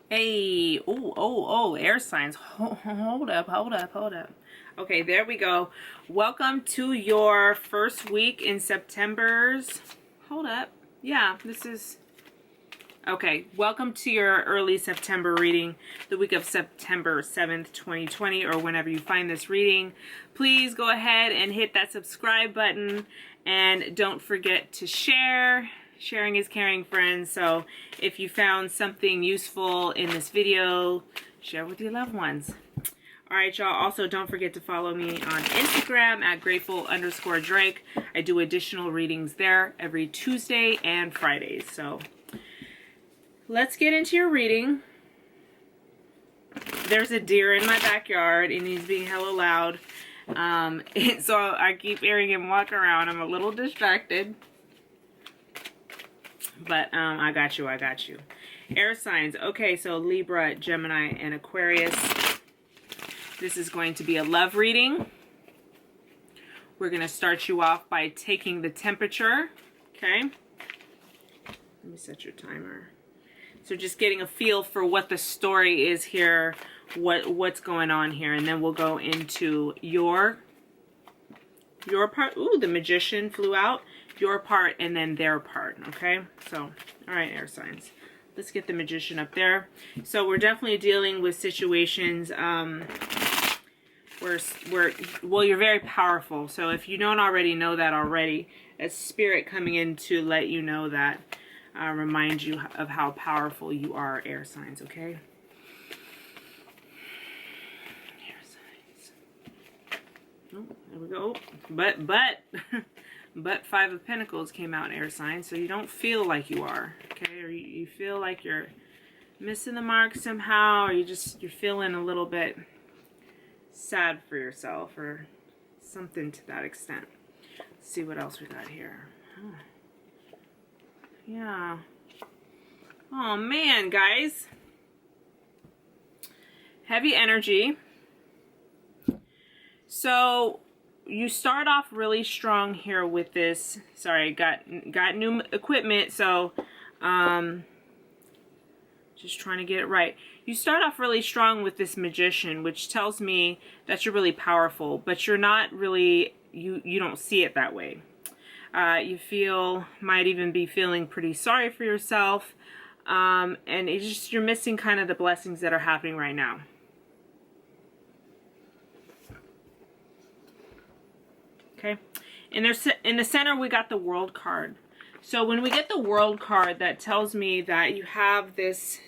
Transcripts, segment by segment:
Hey, air signs. Hold up. Okay, there we go. Welcome to your first week in September's. Hold up. Yeah, this is. Okay, welcome to your early September reading, the week of September 7th, 2020, or whenever you find this reading. Please go ahead and hit that subscribe button, and don't forget to share. Sharing is caring, friends. So if you found something useful in this video, share with your loved ones. All right, y'all. Also, don't forget to follow me on Instagram at grateful_Drake. I do additional readings there every Tuesday and Fridays. So let's get into your reading. There's a deer in my backyard and he's being hella loud. So I keep hearing him walk around. I'm a little distracted. But I got you. Air signs. Okay, so Libra, Gemini, and Aquarius. This is going to be a love reading. We're going to start you off by taking the temperature. Okay. Let me set your timer. So just getting a feel for what the story is here, what's going on here, and then we'll go into your part. Ooh, the Magician flew out. Your part and then their part. Okay, so all right, air signs, let's get the Magician up there. So we're definitely dealing with situations where well, you're very powerful. So if you don't already know that already, it's spirit coming in to let you know that, remind you of how powerful you are, air signs. Okay, air signs. Oh, there we go. But Five of Pentacles came out, air signs, so you don't feel like you are, okay? Or you feel like you're missing the mark somehow, or you're feeling a little bit sad for yourself, or something to that extent. Let's see what else we got here. Huh. Yeah. Oh man, guys. Heavy energy. So you start off really strong here with this. Sorry, got new equipment, so just trying to get it right. You start off really strong with this Magician, which tells me that you're really powerful, but you're not really, you don't see it that way. You might even be feeling pretty sorry for yourself, and you're missing kind of the blessings that are happening right now. Okay, in the center we got the World card. So when we get the World card, that tells me that you have this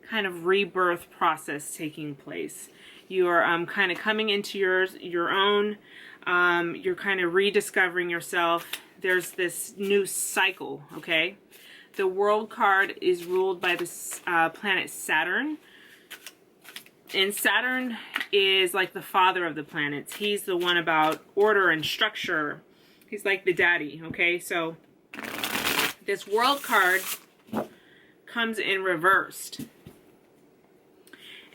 kind of rebirth process taking place. You are kind of coming into your own. You're kind of rediscovering yourself. There's this new cycle. Okay, the World card is ruled by this planet Saturn. And Saturn is like the father of the planets. He's the one about order and structure. He's like the daddy, okay? So this World card comes in reversed.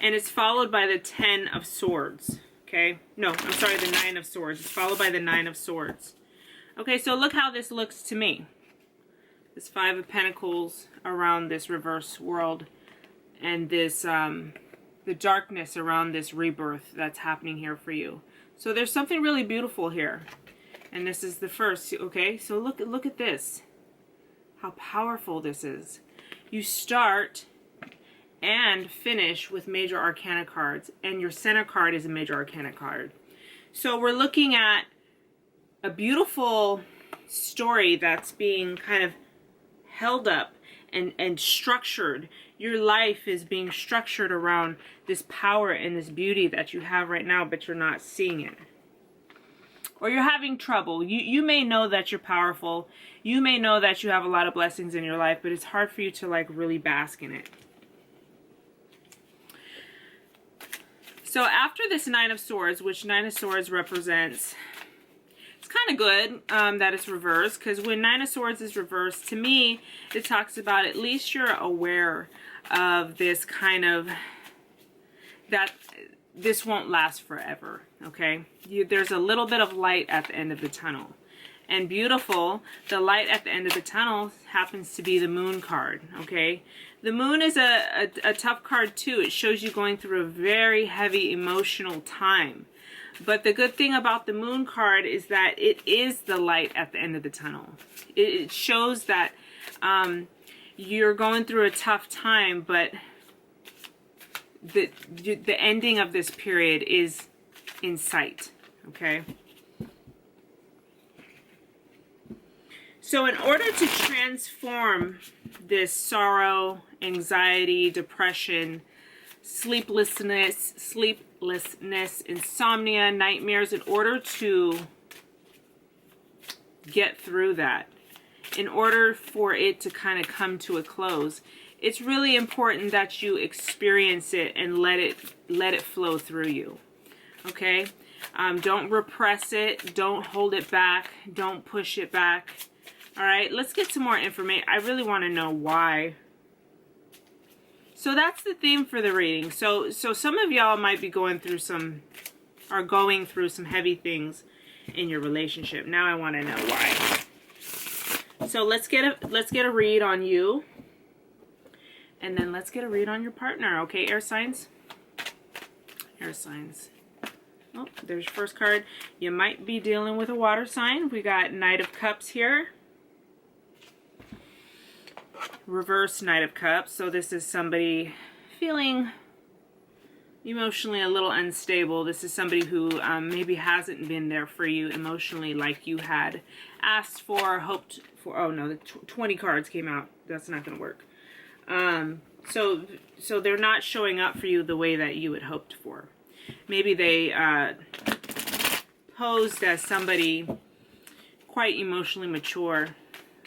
And it's followed by the Ten of Swords, okay? No, I'm sorry, the Nine of Swords. It's followed by the Nine of Swords. Okay, so look how this looks to me. This Five of Pentacles around this reverse world, and this the darkness around this rebirth that's happening here for you. So there's something really beautiful here. And this is the first, okay? So look at this. How powerful this is. You start and finish with major arcana cards, and your center card is a major arcana card. So we're looking at a beautiful story that's being kind of held up and structured. Your life is being structured around this power and this beauty that you have right now, but you're not seeing it. Or you're having trouble. You may know that you're powerful. You may know that you have a lot of blessings in your life, but it's hard for you to like really bask in it. So after this Nine of Swords, which Nine of Swords represents, it's kind of good that it's reversed, because when Nine of Swords is reversed, to me, it talks about at least you're aware of this kind of, that this won't last forever, okay? There's a little bit of light at the end of the tunnel. and beautiful, the light at the end of the tunnel happens to be the Moon card, okay? The Moon is a tough card too. It shows you going through a very heavy emotional time. But the good thing about the Moon card is that it is the light at the end of the tunnel. It shows that you're going through a tough time, but the ending of this period is in sight, okay? So in order to transform this sorrow, anxiety, depression, sleeplessness, insomnia, nightmares, in order to get through that, in order for it to kind of come to a close, it's really important that you experience it and let it flow through you. Okay? Don't repress it. Don't hold it back. Don't push it back. All right, let's get some more information. I really want to know why. So that's the theme for the reading. So some of y'all might be going through some heavy things in your relationship. Now I want to know why. So let's get a read on you, and then let's get a read on your partner. Okay, air signs. Air signs. Oh, there's your first card. You might be dealing with a water sign. We got Knight of Cups here. Reverse Knight of Cups. So this is somebody feeling emotionally a little unstable. This is somebody who maybe hasn't been there for you emotionally like you had asked for, hoped for. Oh no, the 20 cards came out. That's not going to work. So they're not showing up for you the way that you had hoped for. Maybe they posed as somebody quite emotionally mature,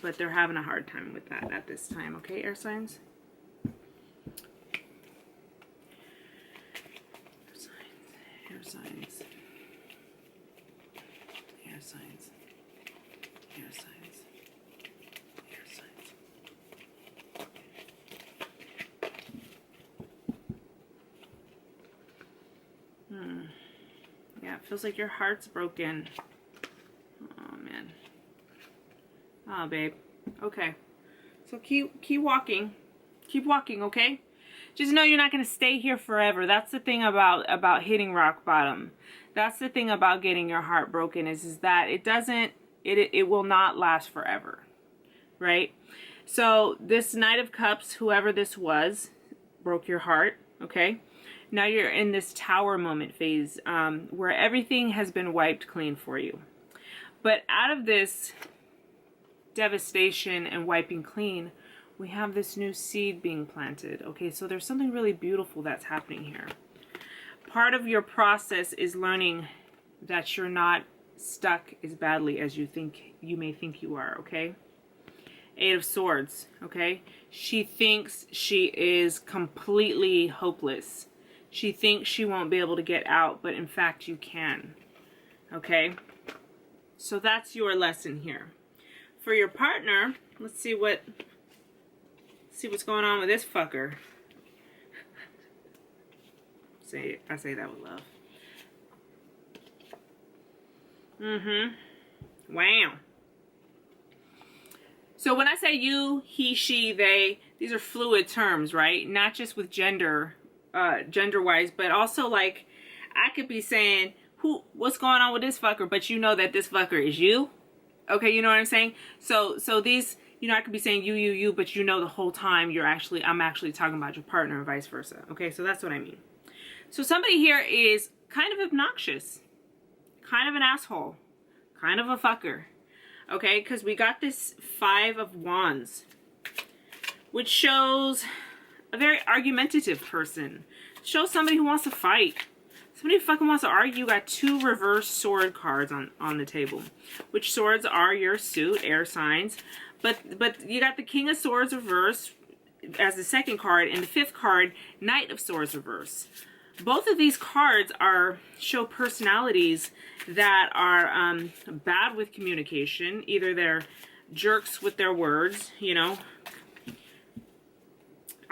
but they're having a hard time with that at this time. Okay, air signs? Air signs. Air signs. Air signs. Air signs. Yeah, it feels like your heart's broken. Oh, man. Oh, babe. Okay. So keep walking. Keep walking, okay? Just know you're not going to stay here forever. That's the thing about hitting rock bottom. That's the thing about getting your heart broken is that it will not last forever. Right? So this Knight of Cups, whoever this was, broke your heart, okay? Now you're in this Tower moment phase where everything has been wiped clean for you. But out of this devastation and wiping clean, we have this new seed being planted. Okay, so there's something really beautiful that's happening here. Part of your process is learning that you're not stuck as badly as you may think you are, okay? Eight of Swords, okay? She thinks she is completely hopeless. She thinks she won't be able to get out, but in fact you can, okay? So that's your lesson here. For your partner, let's see what's going on with this fucker. I say that with love. Wow. So when I say you, he, she, they, these are fluid terms, right? Not just with gender wise, but also like I could be saying what's going on with this fucker, but you know that this fucker is you. Okay, you know what I'm saying? So these, you know, I could be saying you, but you know the whole time I'm actually talking about your partner and vice versa. Okay, so that's what I mean. So somebody here is kind of obnoxious, kind of an asshole, kind of a fucker. Okay, because we got this Five of Wands, which shows a very argumentative person. Shows somebody who wants to fight. Somebody who fucking wants to argue. You got two reverse sword cards on the table. Which swords are your suit, air signs. But you got the King of Swords reverse as the second card, and the fifth card, Knight of Swords reverse. Both of these cards show personalities that are bad with communication. Either they're jerks with their words, you know,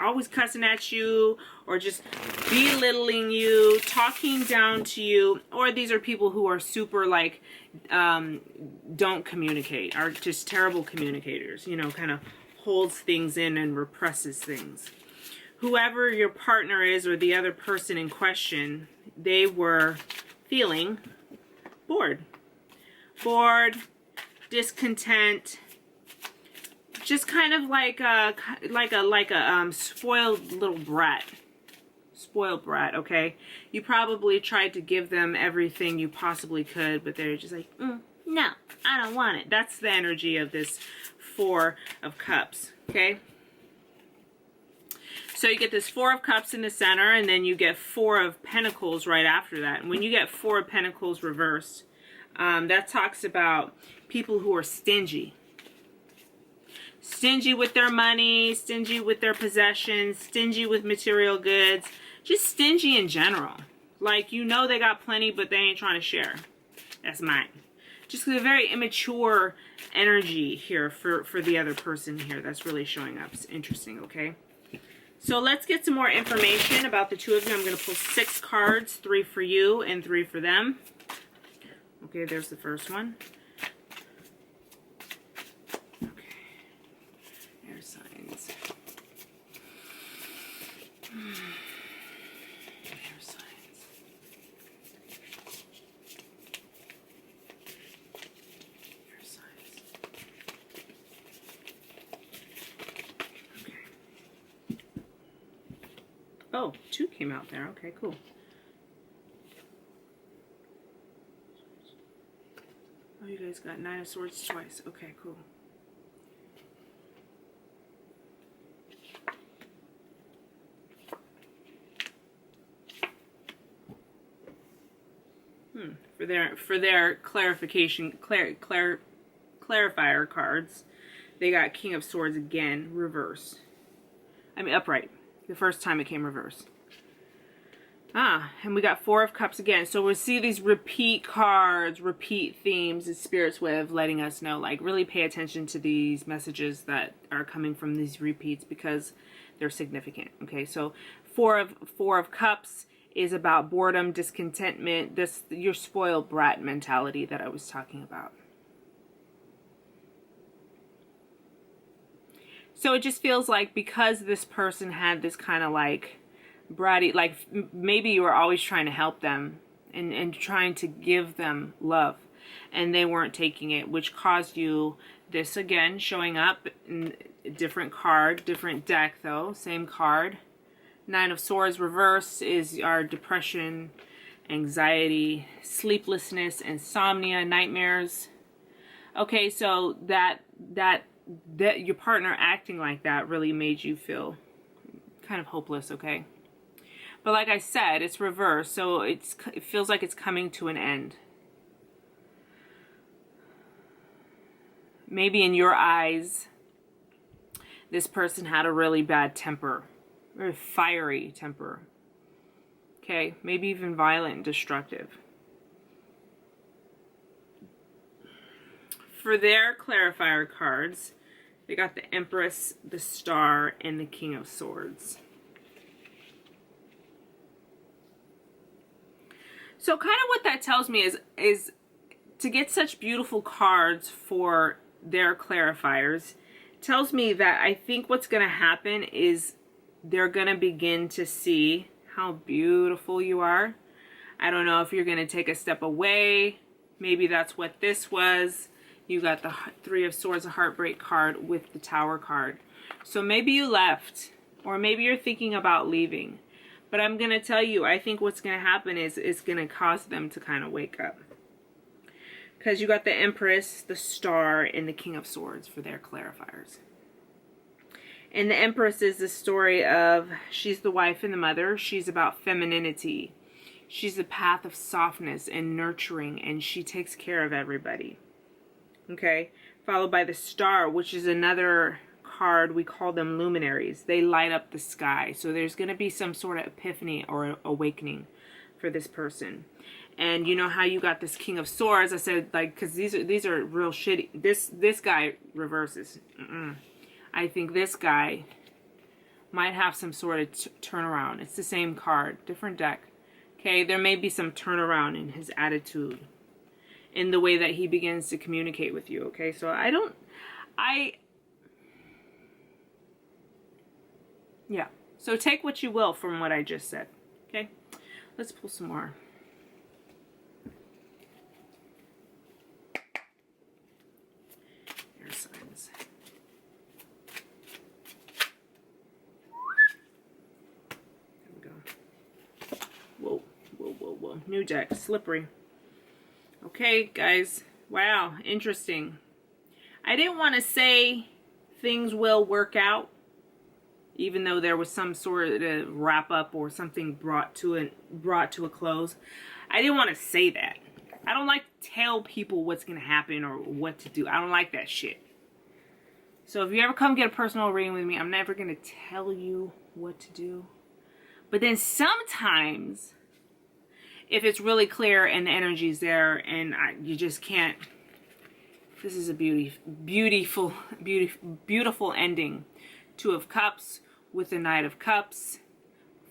always cussing at you, or just belittling you, talking down to you, or these are people who are super like don't communicate, are just terrible communicators, you know, kind of holds things in and represses things. Whoever your partner is or the other person in question, they were feeling bored, discontent, just kind of like a spoiled little brat. Spoiled brat, okay? You probably tried to give them everything you possibly could, but they're just like, no, I don't want it. That's the energy of this Four of Cups, okay? So you get this Four of Cups in the center, and then you get Four of Pentacles right after that. And when you get Four of Pentacles reversed, that talks about people who are stingy. Stingy with their money, stingy with their possessions, stingy with material goods, just stingy in general. Like, you know they got plenty, but they ain't trying to share. That's mine. Just a very immature energy here for the other person here that's really showing up. It's interesting, okay? So let's get some more information about the two of you. I'm going to pull 6 cards, 3 for you and 3 for them. Okay, there's the first one. Okay, air signs. Air signs. Air signs. Okay. Oh, 2 came out there. Okay, cool. Oh, you guys got 9 of Swords twice. Okay, cool. For their clarification, clarifier cards, they got King of Swords again, reverse. I mean upright. The first time it came reverse. And we got Four of Cups again. So we'll see these repeat cards, repeat themes. It's Spirit's way of letting us know, like, really pay attention to these messages that are coming from these repeats because they're significant. Okay, so Four of Cups is about boredom, discontentment, your spoiled brat mentality that I was talking about. So it just feels like because this person had this kind of like bratty, like maybe you were always trying to help them and trying to give them love, and they weren't taking it, which caused you this again showing up in a different card, different deck though, same card. 9 of Swords reverse is our depression, anxiety, sleeplessness, insomnia, nightmares. Okay, so that your partner acting like that really made you feel kind of hopeless, okay? But like I said, it's reversed, so it feels like it's coming to an end. Maybe in your eyes, this person had a really bad temper, very fiery temper. Okay, maybe even violent and destructive. For their clarifier cards, they got the Empress, the Star, and the King of Swords. So kind of what that tells me is to get such beautiful cards for their clarifiers, tells me that I think what's going to happen is they're going to begin to see how beautiful you are. I don't know if you're going to take a step away. Maybe that's what this was. You got the 3 of Swords, a heartbreak card with the Tower card. So maybe you left, or maybe you're thinking about leaving. But I'm going to tell you, I think what's going to happen is it's going to cause them to kind of wake up. Because you got the Empress, the Star, and the King of Swords for their clarifiers. And the Empress is the story of, she's the wife and the mother. She's about femininity. She's the path of softness and nurturing, and she takes care of everybody. Okay? Followed by the Star, which is another card. We call them luminaries. They light up the sky. So there's going to be some sort of epiphany or awakening for this person. And you know how you got this King of Swords? I said, like, because these are real shitty. This guy reverses. I think this guy might have some sort of turnaround. It's the same card, different deck. Okay, there may be some turnaround in his attitude, in the way that he begins to communicate with you. Okay, so yeah. So take what you will from what I just said. Okay, let's pull some more. Air signs. There we go. Whoa, whoa, whoa, whoa. New deck, slippery. Okay, guys. Wow, interesting. I didn't want to say things will work out, even though there was some sort of wrap up or something brought to a close. I didn't want to say that. I don't like to tell people what's going to happen or what to do. I don't like that shit. So if you ever come get a personal reading with me, I'm never going to tell you what to do. But then sometimes, if it's really clear and the energy's there and you just can't, this is a beautiful ending. Two of Cups with the Knight of Cups,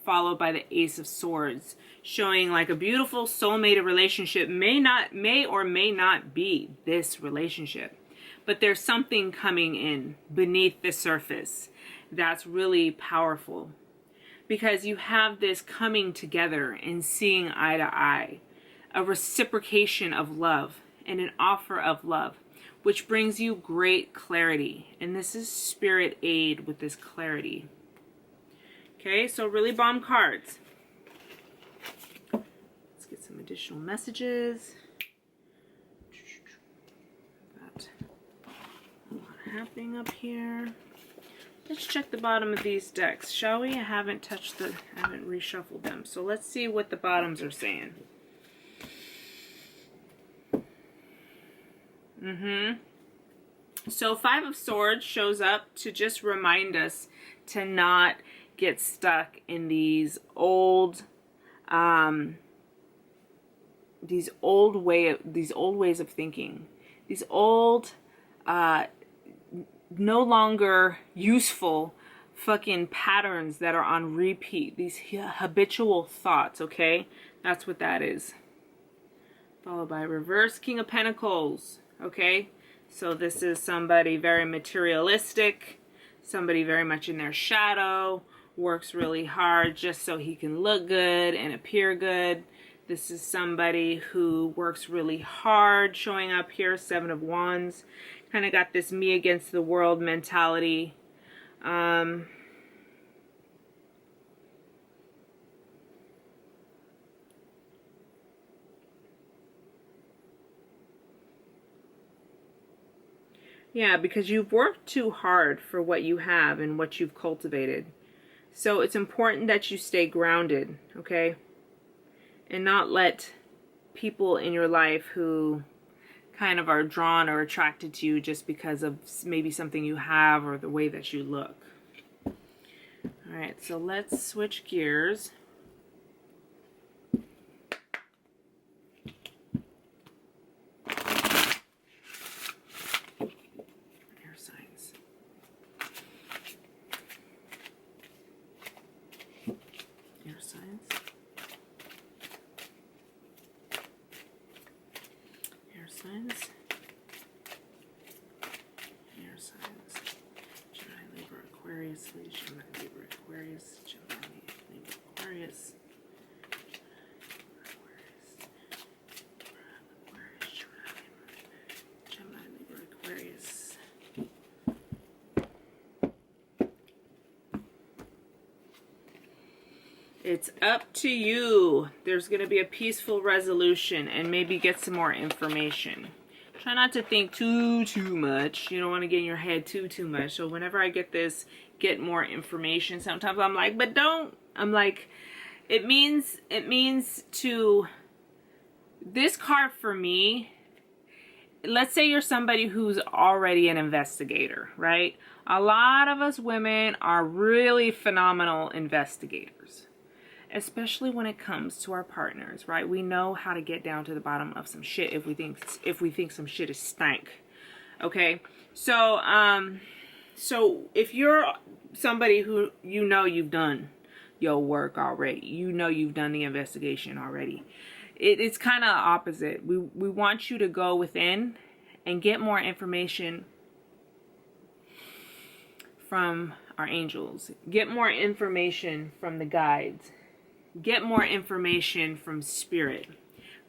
followed by the Ace of Swords, showing like a beautiful soulmate relationship. May or may not be this relationship, but there's something coming in beneath the surface that's really powerful, because you have this coming together and seeing eye to eye, a reciprocation of love and an offer of love, which brings you great clarity. And this is spirit aid with this clarity. Okay, so really bomb cards. Let's get some additional messages. Got a lot happening up here. Let's check the bottom of these decks, shall we? I haven't reshuffled them. So let's see what the bottoms are saying. So Five of Swords shows up to just remind us to not get stuck in these old ways of thinking, these old no longer useful fucking patterns that are on repeat, these habitual thoughts. Okay, that's what that is. Followed by reverse King of Pentacles. Okay, so this is somebody very materialistic, somebody very much in their shadow, works really hard just so he can look good and appear good. This is somebody who works really hard, showing up here, Seven of Wands. Kind of got this me against the world mentality. Yeah, because you've worked too hard for what you have and what you've cultivated. So it's important that you stay grounded, okay? And not let people in your life who kind of are drawn or attracted to you just because of maybe something you have or the way that you look. All right, so let's switch gears. Air signs. Air signs. Signs. Air signs. Gemini, Libra, Aquarius, Gemini, Libra, Aquarius, Gemini, Libra, Aquarius. Gemini, Libra, Aquarius. It's up to you. There's going to be a peaceful resolution and maybe get some more information. Try not to think too much. You don't want to get in your head too much. So whenever I get this, get more information. Sometimes I'm like, but don't. I'm like, it means to, this card for me, let's say you're somebody who's already an investigator, right? A lot of us women are really phenomenal investigators, especially when it comes to our partners, right? We know how to get down to the bottom of some shit if we think some shit is stank. Okay? So So if you're somebody who you've done your work already, you've done the investigation already, it's kind of opposite. We want you to go within and get more information from our angels, get more information from the guides, get more information from spirit,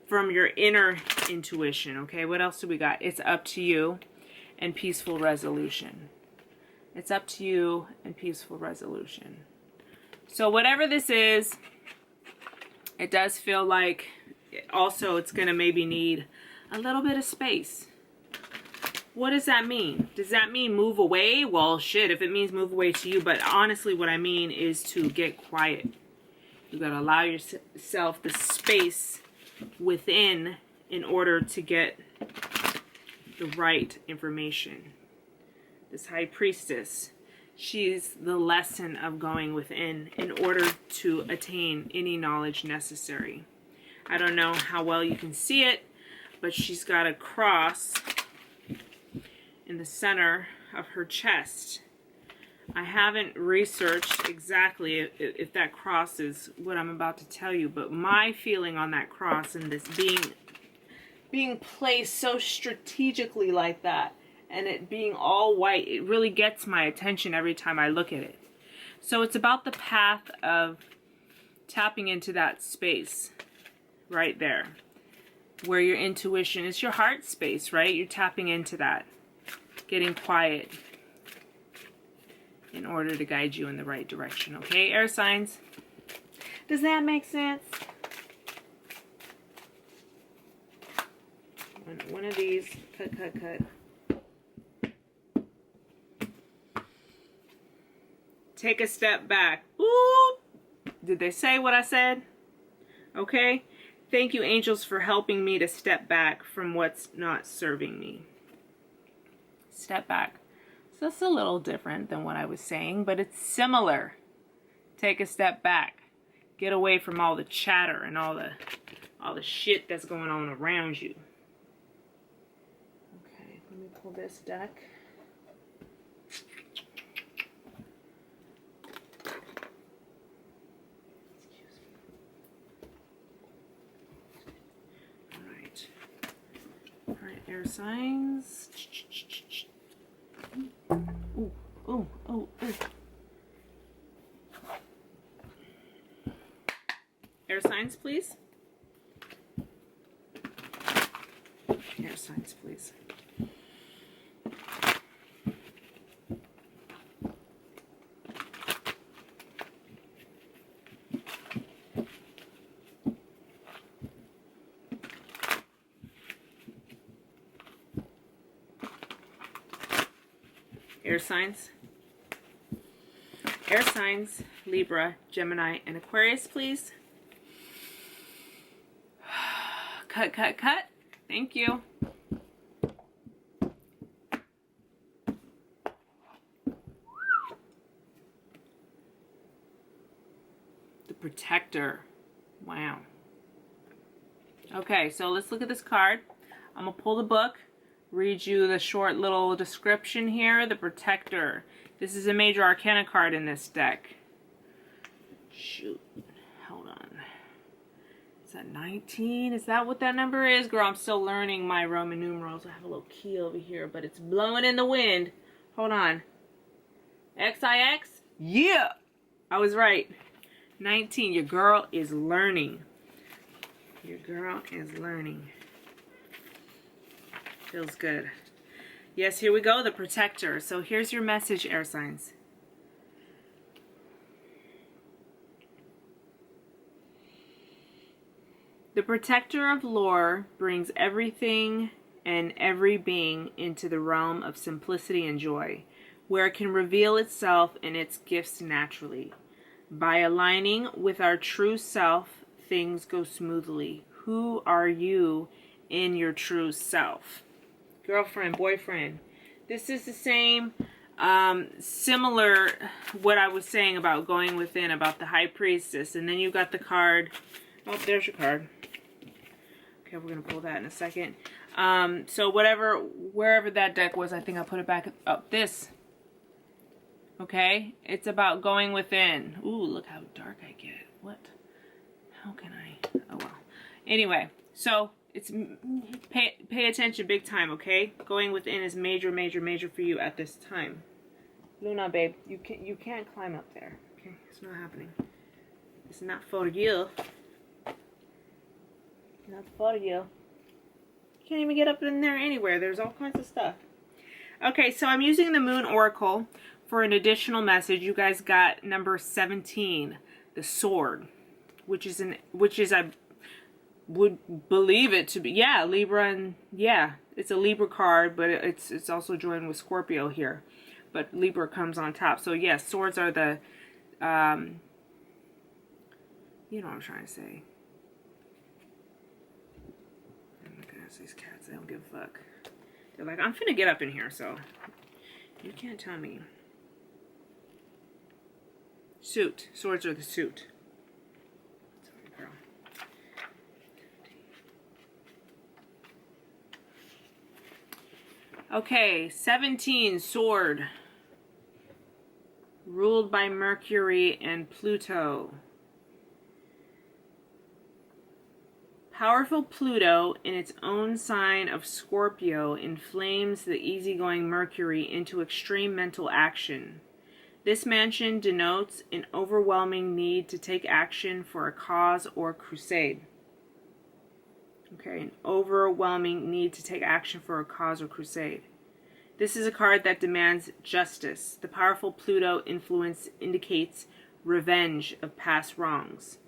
from your inner intuition. Okay, what else do we got? It's up to you and peaceful resolution. It's up to you and peaceful resolution. So whatever this is, it does feel like also it's going to maybe need a little bit of space. What does that mean? Does that mean move away? Well, shit, if it means move away to you. But honestly, what I mean is to get quiet. You got to allow yourself the space within in order to get the right information. This high priestess, she's the lesson of going within in order to attain any knowledge necessary. I don't know how well you can see it, but she's got a cross in the center of her chest. I haven't researched exactly if that cross is what I'm about to tell you, but my feeling on that cross and this being placed so strategically like that, and it being all white, it really gets my attention every time I look at it. So it's about the path of tapping into that space right there, where your intuition is your heart space, right? You're tapping into that, getting quiet in order to guide you in the right direction. Okay, air signs? Does that make sense? One of these, cut. Take a step back. Ooh! Did they say what I said? Okay. Thank you, angels, for helping me to step back from what's not serving me. Step back. So that's a little different than what I was saying, but it's similar. Take a step back. Get away from all the chatter and all the shit that's going on around you. Okay, let me pull this deck. Alright, air signs. Ooh. Air signs, please. Air signs, please. Air signs. Air signs, Libra, Gemini, and Aquarius, please. Cut. Thank you. The Protector. Wow. Okay, so let's look at this card. I'm going to pull the book, read you the short little description here. The Protector. This is a major arcana card in this deck. Shoot. Hold on. Is that 19? Is that what that number is? Girl, I'm still learning my Roman numerals. I have a little key over here, but it's blowing in the wind. Hold on. XIX? Yeah! I was right. 19. Your girl is learning. Your girl is learning. Feels good. Yes, here we go. The Protector. So here's your message, air signs. The Protector of lore brings everything and every being into the realm of simplicity and joy, where it can reveal itself and its gifts naturally. By aligning with our true self, things go smoothly. Who are you in your true self? Girlfriend, boyfriend. This is the same, similar what I was saying about going within, about the High Priestess. And then you got the card. Oh, there's your card. Okay, we're going to pull that in a second. So wherever that deck was, I think I'll put it back up. This. Okay? It's about going within. Ooh, look how dark I get. What? How can I? Oh, well. Anyway, so it's pay attention big time, okay? Going within is major, major, major for you at this time. Luna, babe, you can't climb up there. Okay? It's not happening. It's not for you. Not for you. You can't even get up in there anywhere. There's all kinds of stuff. Okay, so I'm using the Moon Oracle for an additional message. You guys got number 17, the Sword, which is I would believe it to be, yeah, Libra, and yeah, it's a Libra card, but it's also joined with Scorpio here, but Libra comes on top. So yes, swords are the you know what I'm trying to say. Oh my gosh, these cats, they don't give a fuck. They're like, I'm finna get up in here, so you can't tell me. Suit. Swords are the suit. Sorry, girl. Okay, 17, sword. Ruled by Mercury and Pluto. Powerful Pluto, in its own sign of Scorpio, inflames the easygoing Mercury into extreme mental action. This mansion denotes an overwhelming need to take action for a cause or crusade. Okay, an overwhelming need to take action for a cause or crusade. This is a card that demands justice. The powerful Pluto influence indicates revenge of past wrongs.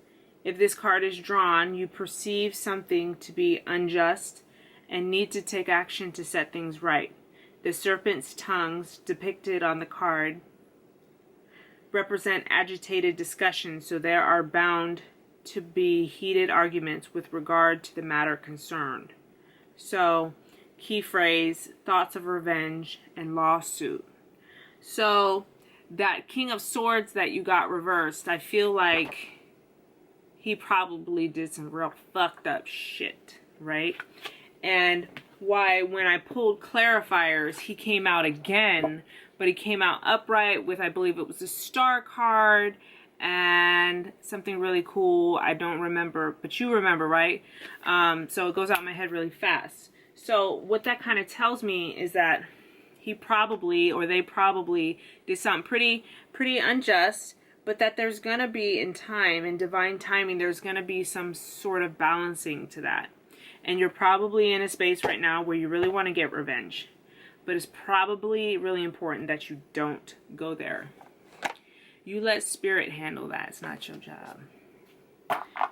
If this card is drawn, you perceive something to be unjust and need to take action to set things right. The serpent's tongues depicted on the card represent agitated discussion, so there are bound to be heated arguments with regard to the matter concerned. So, key phrase, thoughts of revenge and lawsuit. So, that King of Swords that you got reversed, I feel like he probably did some real fucked up shit, right? And why when I pulled clarifiers, he came out again, but he came out upright with, I believe it was a star card and something really cool. I don't remember, but you remember, right? So it goes out in my head really fast. So what that kind of tells me is that he probably, or they probably did something pretty unjust, but that there's going to be, in time, in divine timing, there's going to be some sort of balancing to that. And you're probably in a space right now where you really want to get revenge. But it's probably really important that you don't go there. You let spirit handle that. It's not your job.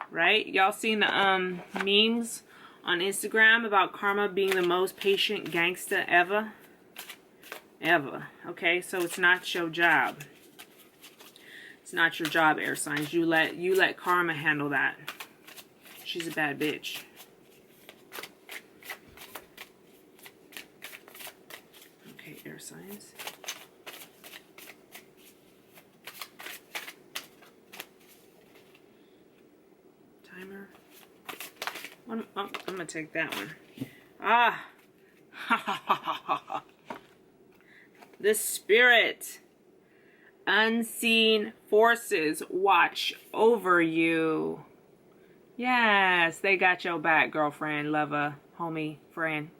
Right? Y'all seen the memes on Instagram about Karma being the most patient gangster ever? Ever. Okay? So it's not your job. It's not your job, air signs. You let Karma handle that. She's a bad bitch. Okay, air signs. Timer. I'm gonna take that one. Ah. The spirit. Unseen forces watch over you. Yes, they got your back, girlfriend, lover, homie, friend.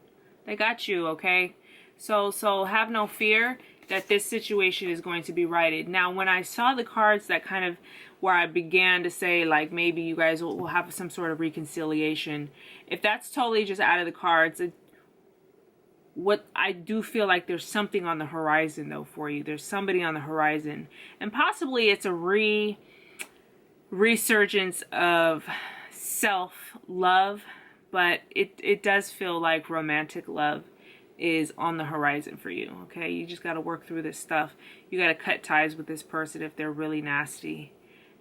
They got you, okay? So have no fear that this situation is going to be righted. Now, when I saw the cards that kind of, where I began to say, like, maybe you guys will have some sort of reconciliation, if that's totally just out of the cards, what I do feel like there's something on the horizon though for you. There's somebody on the horizon, and possibly it's a resurgence of self-love, but it does feel like romantic love is on the horizon for you. Okay, you just got to work through this stuff. You got to cut ties with this person if they're really nasty,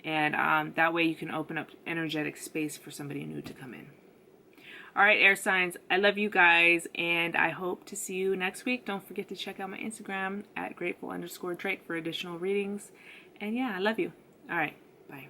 and that way you can open up energetic space for somebody new to come in. All right, air signs, I love you guys, and I hope to see you next week. Don't forget to check out my Instagram at grateful_Drake for additional readings. And yeah, I love you. All right, bye.